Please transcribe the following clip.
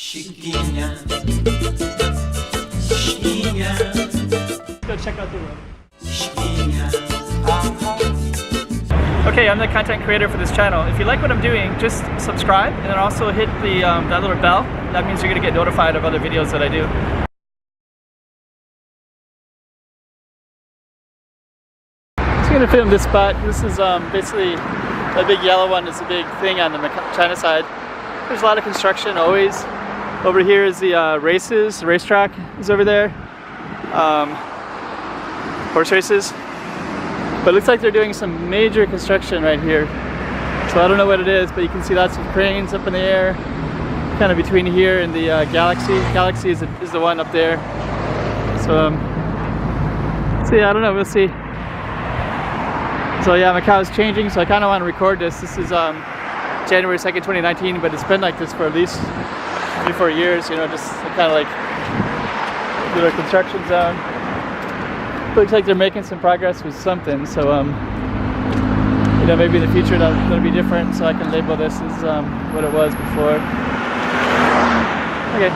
Chiquinha, Chiquinha. Go check out the room. Chiquinha. Okay, I'm the content creator for this channel. If you like what I'm doing, just subscribe and then also hit the that little bell. That means you're gonna get notified of other videos that I do. I'm just gonna film this spot. This is basically the big yellow one is a big thing on the China side. There's a lot of construction always. Over here is the races. The racetrack is over there. Horse races. But it looks like they're doing some major construction right here. So I don't know what it is, but you can see lots of cranes up in the air, kind of between here and the Galaxy. Galaxy is the one up there. So, yeah, I don't know, we'll see. So yeah, Macau is changing, so I kind of want to record this. This is January 2nd, 2019, but it's been like this for at least 3-4 years, you know, just kind of like little construction zone. Looks like they're making some progress with something, so you know, maybe in the future that'll be different, so I can label this as what it was before. Okay.